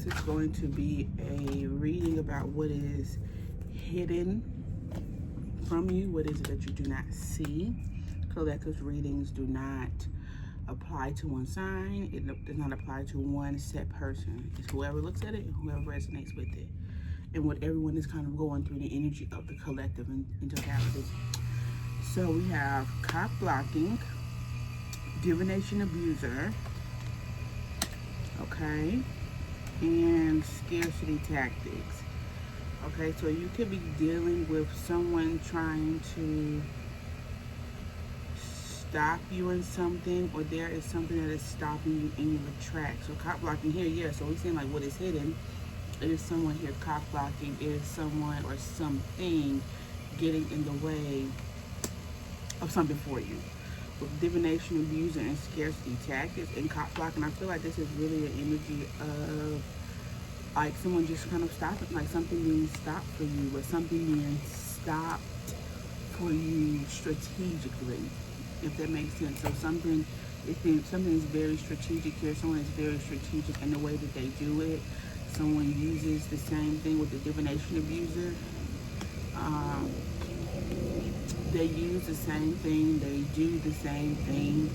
This is going to be a reading about what is hidden from you. What is it that you do not see? Collective readings do not apply to one sign. It does not apply to one set person. It's whoever looks at it and whoever resonates with it. And what everyone is kind of going through, the energy of the collective in totality. So we have cock blocking, divination abuser, okay, and scarcity tactics. Okay, so you could be dealing with someone trying to stop you in something, or there is something that is stopping you in your tracks. So cock blocking here, yeah, so we're saying like what is hidden. It is someone here cock blocking. It is someone or something getting in the way of something for you. With divination, abuser, and scarcity tactics and cock blocking, I feel like this is really an energy of like someone just kind of stopping, like something being stopped for you, or something being stopped for you strategically, if that makes sense. So something is very strategic here. Someone is very strategic in the way that they do it. Someone uses the same thing with the divination abuser. They use the same thing. They do the same thing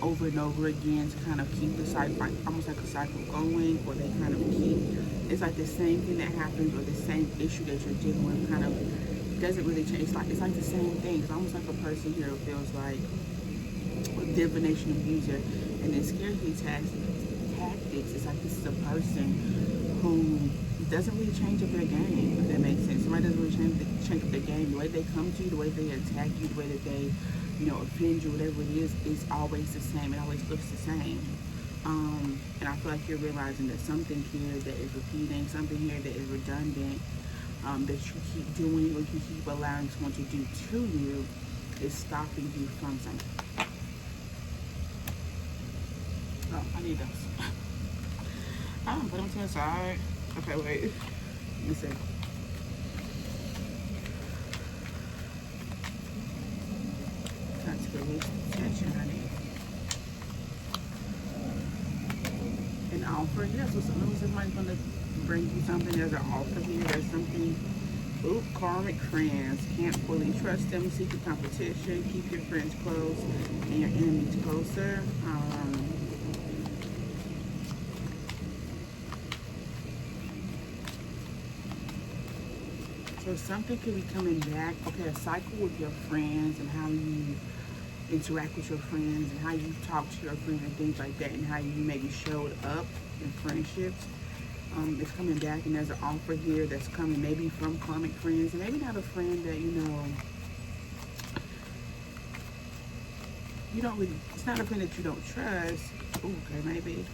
over and over again to kind of keep the cycle, like, almost like a cycle going, or they kind of keep, it's like the same thing that happens, or the same issue that you're dealing with kind of doesn't really change. It's like the same thing. It's almost like a person here feels like a divination abuser, and then scarcity tactics. It's like this is a person who doesn't really change up their game, if that makes sense. Somebody doesn't really change up their game. The way they come to you, the way they attack you, the way that they, offend you, whatever it is always the same. It always looks the same. And I feel like you're realizing that something here that is repeating, something here that is redundant, that you keep doing or you keep allowing someone to do to you, is stopping you from something. Oh, I need those. I'm gonna put them to the side. Okay, wait. Let me see. Time to release the tension, honey. An offer, yeah. So somebody's gonna bring you something. There's an offer here. There's something. Ooh, karmic friends. Can't fully trust them. Secret competition. Keep your friends close and your enemies closer. So something could be coming back. Okay, a cycle with your friends and how you interact with your friends and how you talk to your friends and things like that, and how you maybe showed up in friendships. It's coming back, and there's an offer here that's coming maybe from karmic friends, and maybe not a friend that you don't really, it's not a friend that you don't trust. Ooh, okay, maybe.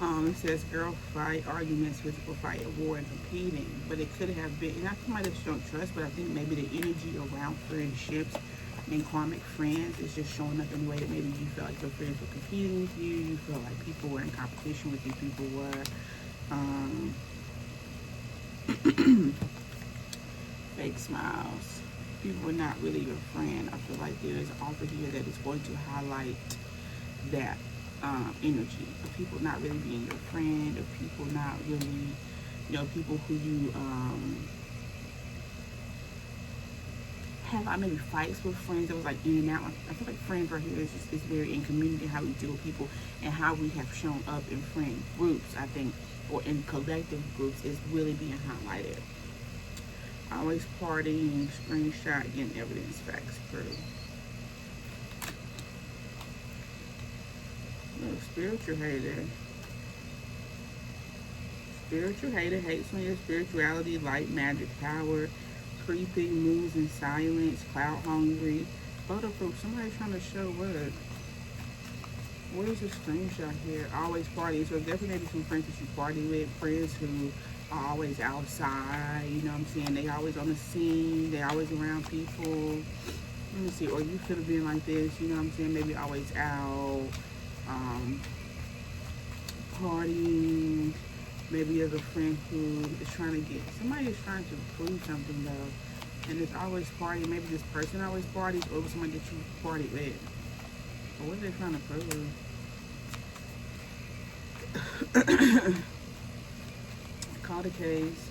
It says girl fight, arguments, physical fight, war, and competing. But it could have been, not somebody that you don't trust, but I think maybe the energy around friendships and karmic friends is just showing up in a way that maybe you felt like your friends were competing with you. You felt like people were in competition with you. People were fake smiles. People were not really your friend. I feel like there is an offer here that is going to highlight that energy of people not really being your friend, of people not really, people who you have like maybe fights with friends that was like in and out. I feel like friends right here is very in community, how we deal with people and how we have shown up in friend groups, I think, or in collective groups is really being highlighted. Always partying, screenshot, getting evidence, facts, proof. Spiritual hater. Spiritual hater hates on your spirituality, light, magic, power, creeping, moves in silence, cloud hungry, photo proof. Somebody's trying to show what? What is a screenshot here? Always party. So definitely maybe some friends that you party with, friends who are always outside, you know what I'm saying? They always on the scene, they always around people. Let me see, or you could have been like this, you know what I'm saying? Maybe always out. Partying. Maybe there's a friend who is trying to get, somebody is trying to prove something though, and it's always partying. Maybe this person always parties, or somebody that you party with. But what are they trying to prove? caught a case,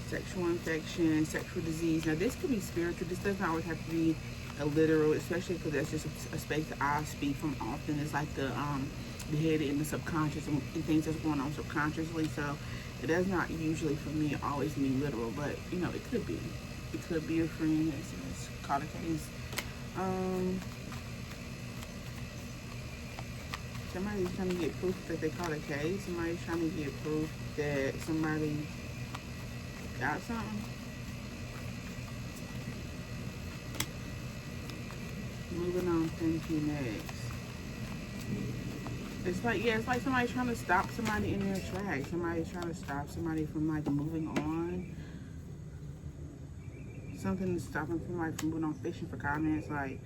sexual infection, sexual disease. Now, this could be spiritual. This doesn't always have to be a literal, especially because that's just a space that I speak from often. It's like the head and the subconscious and things that's going on subconsciously. So it does not usually, for me, always mean literal, but you know, it could be. It could be a friend that's caught a case. Somebody's trying to get proof that they caught a case. Somebody's trying to get proof that somebody got something. Moving on, thank you, next. It's like, yeah, it's like somebody's trying to stop somebody in their tracks. Somebody's trying to stop somebody from like moving on. Something to stop them from like from moving on, fishing for comments. Like,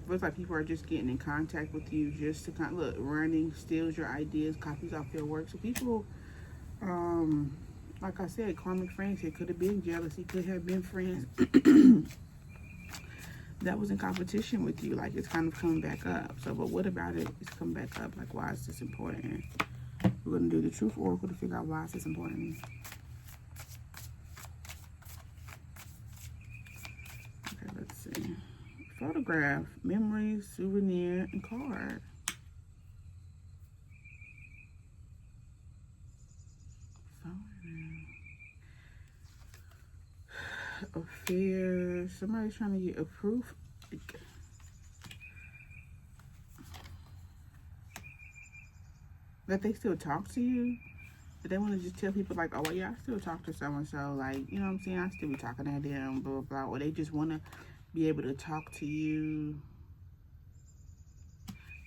looks like people are just getting in contact with you just to kind of look, running, steals your ideas, copies off your work. So people, like I said, karmic friends. It could have been jealousy, could have been friends that was in competition with you. Like, it's kind of coming back up. So, but what about it? It's coming back up. Like, why is this important? We're going to do the truth oracle to figure out why is this important. Okay, let's see. Photograph, memories, souvenir, and card. Affairs. Somebody's trying to get a proof that they still talk to you. But they want to just tell people like, oh, well, yeah, I still talk to so-and-so. Like, you know what I'm saying? I still be talking to them, blah, blah, blah. Or they just want to be able to talk to you.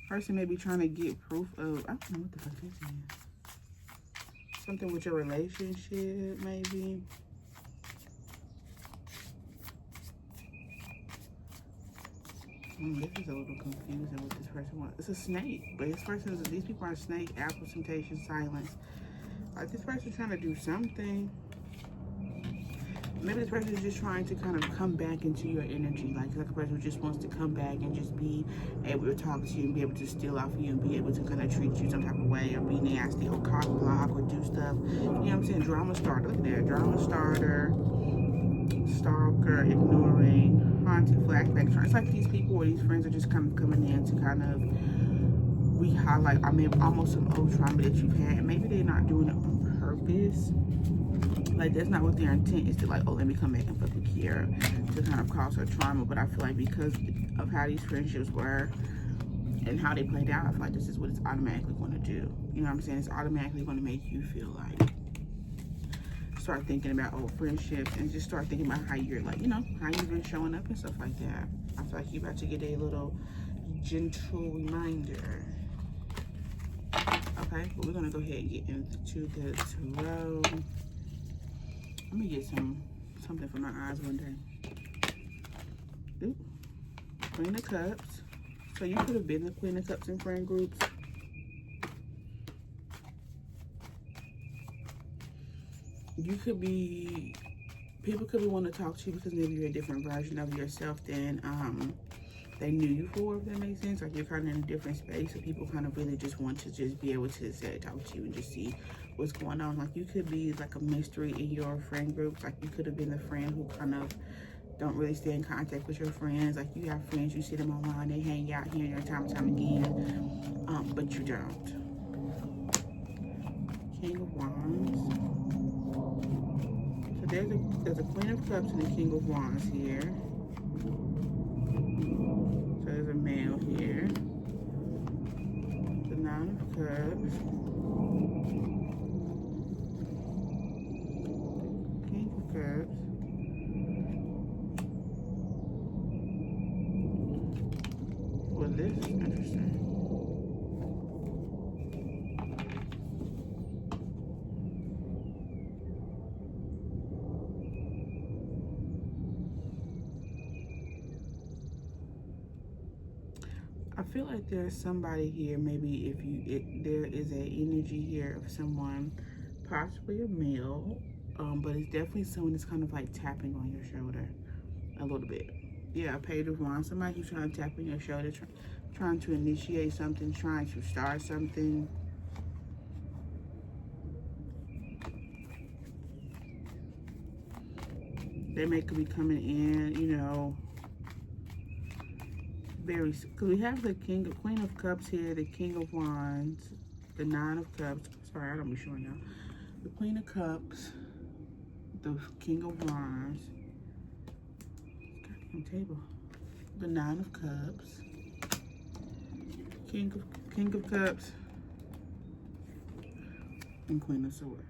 Person may be trying to get proof of, I don't know what the fuck this is. Something with your relationship, maybe. This is a little confusing what this person wants. It's a snake, but these people are snake, apple, temptation, silence. Like, this person's trying to do something. Maybe this person is just trying to kind of come back into your energy. Like a person who just wants to come back and just be able to talk to you and be able to steal off you and be able to kind of treat you some type of way or be nasty or cock block or do stuff. You know what I'm saying? Drama starter. Look at that. Drama starter, stalker, ignoring, haunted, flashback. It's like these people or these friends are just kind of coming in to kind of re-highlight, I mean, almost some old trauma that you've had. Maybe they're not doing it on purpose. Like, that's not what their intent is, to like, oh, let me come back and fuck with Kiara to kind of cause her trauma. But I feel like because of how these friendships were and how they played out, I feel like this is what it's automatically going to do. You know what I'm saying? It's automatically going to make you feel like, start thinking about old friendships and just start thinking about how you're like, you know, how you've been showing up and stuff like that. I feel like you're about to get a little gentle reminder. Okay, but we're going to go ahead and get into the tarot. Let me get something for my eyes one day. Ooh, Queen of Cups. So you could have been the Queen of Cups in friend groups. You could be, people could be wanting to talk to you because maybe you're a different version of yourself than they knew you for, if that makes sense. Like, you're kind of in a different space, so people kind of really just want to just be able to talk to you and just see what's going on. Like, you could be like a mystery in your friend groups. Like, you could have been the friend who kind of don't really stay in contact with your friends. Like, you have friends, you see them online, they hang out here and there time and time again, but you don't. King of Wands. So there's a Queen of Cups and a King of Wands here. So there's a male here. The Nine of Cups. King of Cups. Well, this is interesting. I feel like there's somebody here, maybe there is an energy here of someone, possibly a male, but it's definitely someone that's kind of like tapping on your shoulder a little bit. Yeah, Page of Wands, somebody who's trying to tap on your shoulder, trying to initiate something, trying to start something. They may could be coming in, you know, very, because we have the Queen of Cups here, the King of Wands, the Nine of Cups. Sorry, I don't be sure now. The Queen of Cups, the King of Wands, goddamn table, the Nine of Cups, King of Cups, and Queen of Swords.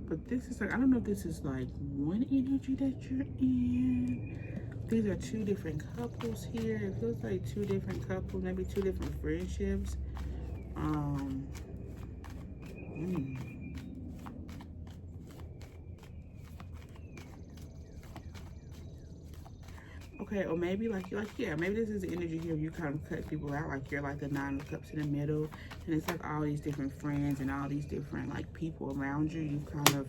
But this is like, I don't know if this is like one energy that you're in. These are two different couples here. It feels like two different couples, maybe two different friendships. Okay, or maybe yeah, maybe this is the energy here. You kind of cut people out, like you're like the Nine of Cups in the middle, and it's like all these different friends and all these different like people around you. You kind of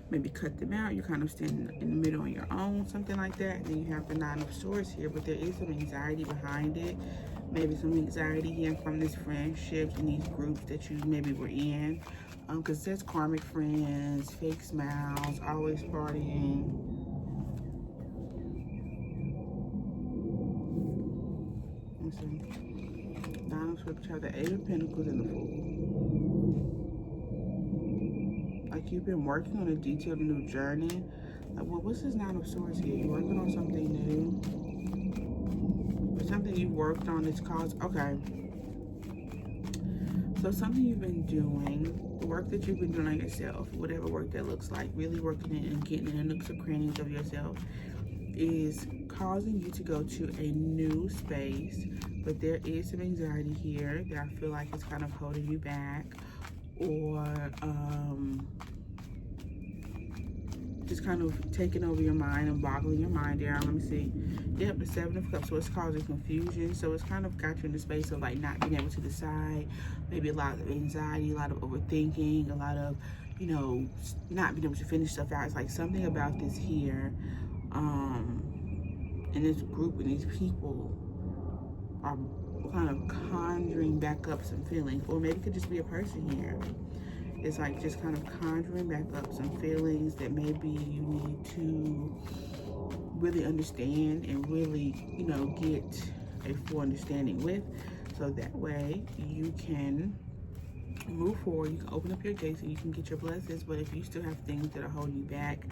maybe cut them out. You kind of stand in the middle on your own, something like that. And then you have the Nine of Swords here, but there is some anxiety behind it. Maybe some anxiety here from these friendships and these groups that you maybe were in. Because there's karmic friends, fake smiles, always partying. Let's see. Nine of Swords, have the Eight of Pentacles and the Fool. Like you've been working on a detailed new journey. Like, well, what's this Nine of Swords here? You're working on something new. Or something you've worked on that's caused, okay. So something you've been doing, the work that you've been doing on yourself, whatever work that looks like, really working in and getting in the nooks and crannies of yourself, is causing you to go to a new space. But there is some anxiety here that I feel like is kind of holding you back, or just kind of taking over your mind and boggling your mind down. Let me see. Yep, the Seven of Cups. So it's causing confusion. So it's kind of got you in the space of like not being able to decide. Maybe a lot of anxiety, a lot of overthinking, a lot of, you know, not being able to finish stuff out. It's like something about this here, and this group and these people are kind of conjuring back up some feelings. Or maybe it could just be a person here. It's like just kind of conjuring back up some feelings that maybe you need to really understand and really, you know, get a full understanding with. So that way you can move forward, you can open up your gates and you can get your blessings. But if you still have things that are holding you back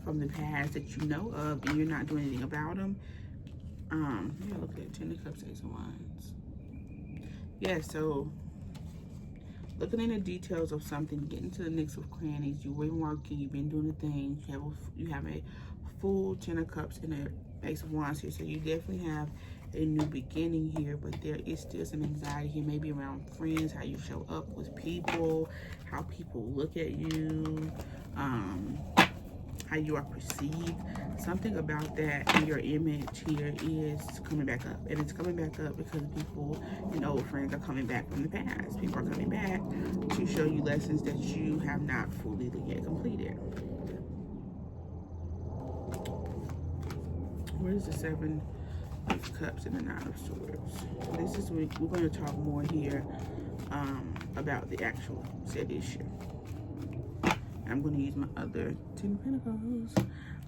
from the past that you know of and you're not doing anything about them, yeah, look at Ten of Cups, Ace of Wands. Yeah, so looking in the details of something, getting to the nooks of crannies, you've been working, you've been doing the things, you have a full Ten of Cups and an Ace of Wands here, so you definitely have a new beginning here. But there is still some anxiety here, maybe around friends, how you show up with people, how people look at you, how you are perceived. Something about that in your image here is coming back up, and it's coming back up because people and old friends are coming back from the past. People are coming back to show you lessons that you have not fully yet completed. Where's the Seven of Cups and the Nine of Swords? This is we're going to talk more here about the actual said issue. I'm going to use my other Ten of Pentacles.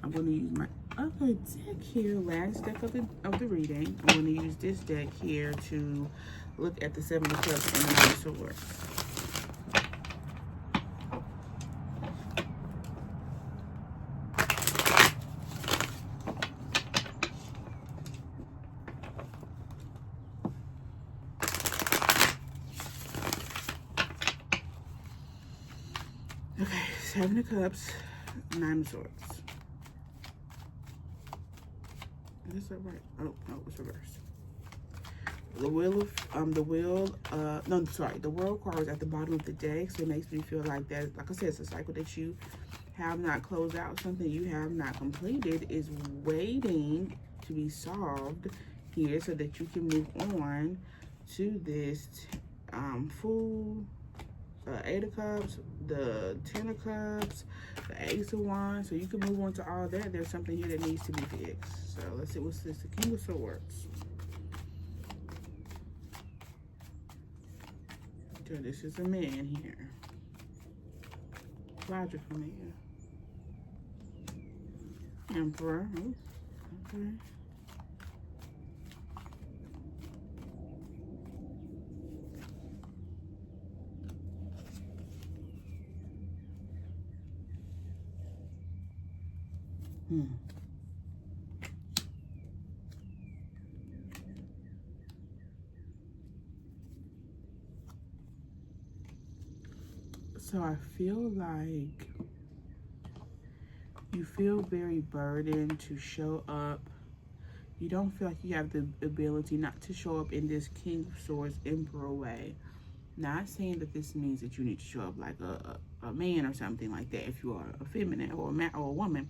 I'm going to use my other deck here, last deck of the reading. I'm going to use this deck here to look at the Seven of Cups and the Nine of Swords. Okay, Seven of Cups, Nine of Swords. Is that right? Oh, no, it's reversed. The World card is at the bottom of the deck, so it makes me feel like that, like I said, it's a cycle that you have not closed out, something you have not completed is waiting to be solved here so that you can move on to this full Eight of Cups, the Ten of Cups, the Ace of Wands. So you can move on to all that. There's something here that needs to be fixed. So let's see what's this. The King of Swords. Okay, this is a man here. Logical man. Emperor. Oh, okay. So I feel like you feel very burdened to show up. You don't feel like you have the ability not to show up in this King of Swords Emperor way. Not saying that this means that you need to show up like a man or something like that if you are a feminine or a man or a woman.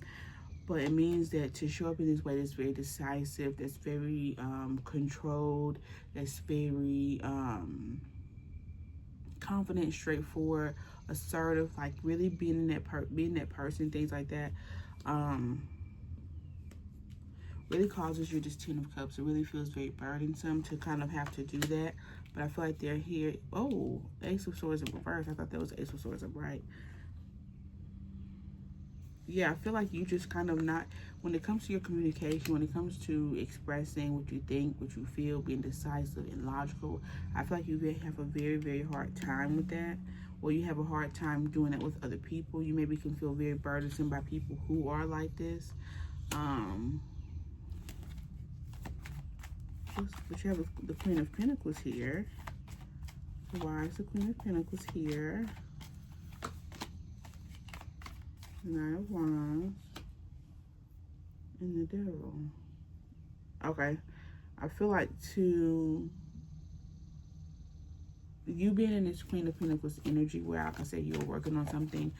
But it means that to show up in this way that's very decisive, that's very controlled, that's very confident, straightforward, assertive, like really being that person, things like that. Really causes you this Ten of Cups. It really feels very burdensome to kind of have to do that. But I feel like they're here. Oh, Ace of Swords in reverse. I thought that was Ace of Swords upright. Yeah, I feel like you just kind of not, when it comes to your communication, when it comes to expressing what you think, what you feel, being decisive and logical, I feel like you have a very, very hard time with that. Or you have a hard time doing that with other people. You maybe can feel very burdensome by people who are like this. But you have the Queen of Pentacles here. Why is the Queen of Pentacles here? Nine of Wands. And the Devil. Okay. I feel like you being in this Queen of Pentacles energy where, like I said, you're working on something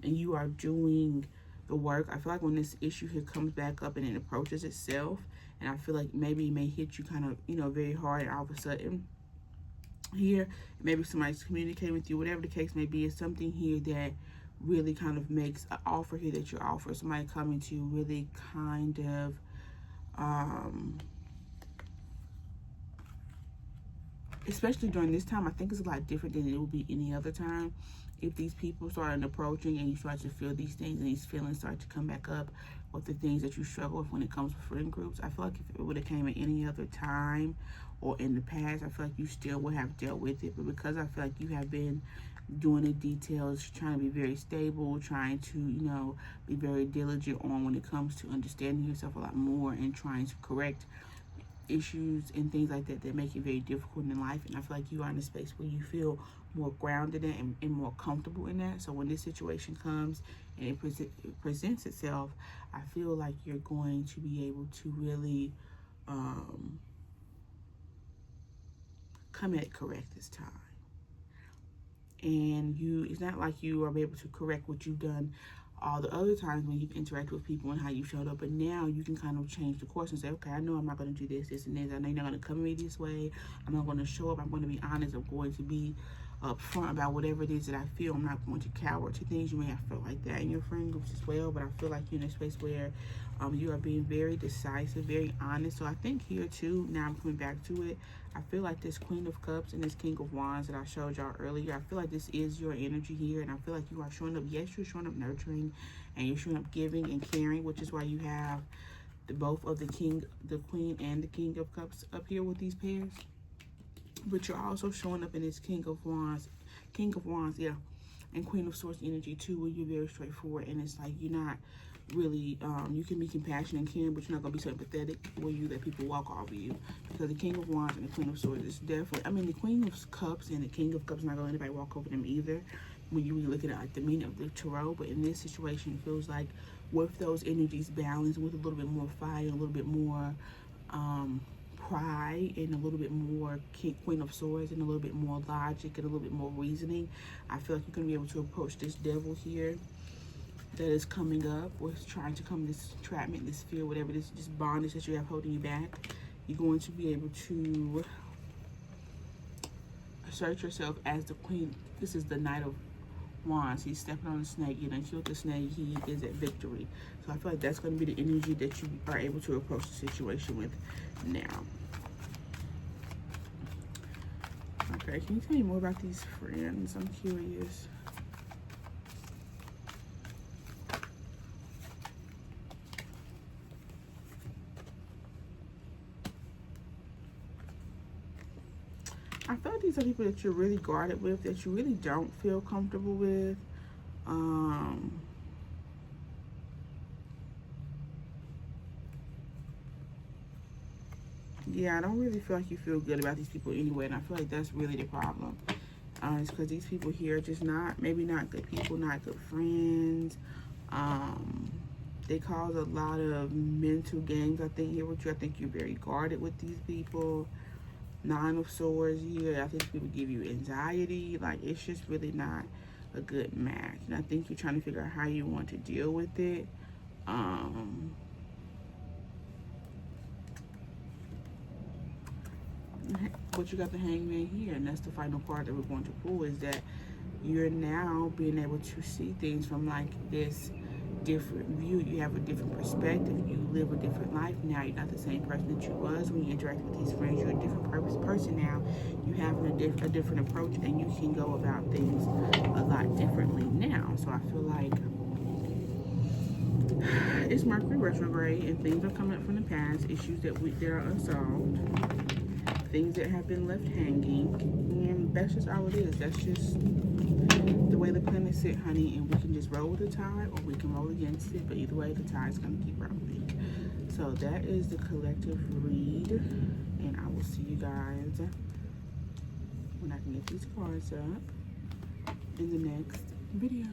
and you are doing the work. I feel like when this issue here comes back up and it approaches itself, and I feel like maybe it may hit you kind of, very hard, and all of a sudden here, maybe somebody's communicating with you, whatever the case may be, it's something here that really kind of makes an offer here that you offer. Somebody coming to you really kind of, especially during this time, I think it's a lot different than it would be any other time. If these people start approaching and you start to feel these things and these feelings start to come back up with the things that you struggle with when it comes to friend groups, I feel like if it would have came at any other time or in the past, I feel like you still would have dealt with it. But because I feel like you have been doing the details, trying to be very stable, trying to, be very diligent on when it comes to understanding yourself a lot more and trying to correct issues and things like that that make it very difficult in life. And I feel like you are in a space where you feel more grounded in and more comfortable in that. So when this situation comes and it presents itself, I feel like you're going to be able to really come at it correct this time. And it's not like you are able to correct what you've done all the other times when you've interacted with people and how you showed up, but now you can kind of change the course and say, okay, I know I'm not going to do this, this, and this. I know you're not going to come at me this way. I'm not going to show up. I'm going to be honest. I'm going to be upfront about whatever it is that I feel. I'm not going to cower to things. You may have felt like that in your friend groups as well, but I feel like you're in a space where you are being very decisive, very honest. So I think here too, now I'm coming back to it, I feel like this Queen of Cups and this King of Wands that I showed y'all earlier, I feel like this is your energy here, and I feel like you are showing up. Yes, you're showing up nurturing, and you're showing up giving and caring, which is why you have both of the Queen and the King of Cups up here with these pairs. But you're also showing up in this King of Wands, yeah, and Queen of Swords energy too, where you're very straightforward, and it's like you're not really, you can be compassionate and caring, but you're not going to be sympathetic where you let people walk all over you. Because the King of Wands and the Queen of Swords is definitely, the Queen of Cups and the King of Cups, not going to let anybody walk over them either when you really look at it like the meaning of the tarot. But in this situation, it feels like with those energies balanced, with a little bit more fire, a little bit more pride, and a little bit more Queen of Swords, and a little bit more logic, and a little bit more reasoning, I feel like you're going to be able to approach this devil here that is coming up, or is trying to come, this entrapment, this fear, whatever this bondage that you have holding you back. You're going to be able to assert yourself as the Queen. This is the Knight of Wands. He's stepping on the snake. You done killed the snake. He is at victory. So I feel like that's going to be the energy that you are able to approach the situation with now. Okay, can you tell me more about these friends? I'm curious. I feel like these are people that you're really guarded with, that you really don't feel comfortable with. Yeah, I don't really feel like you feel good about these people anyway, and I feel like that's really the problem. It's because these people here are just maybe not good people, not good friends. They cause a lot of mental games, I think, here with you. I think you're very guarded with these people. Nine of Swords here. I think people give you anxiety. Like, it's just really not a good match. And I think you're trying to figure out how you want to deal with it. But you got the Hangman here, and that's the final card that we're going to pull, is that you're now being able to see things from like this different view. You have a different perspective. You live a different life now. You're not the same person that you was when you interact with these friends. You're a different person now. You have a different approach, and you can go about things a lot differently now. So I feel like it's Mercury retrograde, and things are coming up from the past, issues that are unsolved, things that have been left hanging, and that's just all it is. That's just the way the planets sit, honey, and we can just roll with the tide or we can roll against it, but either way, the tide's going to keep rolling. So that is the collective read, and I will see you guys when I can get these cards up in the next video.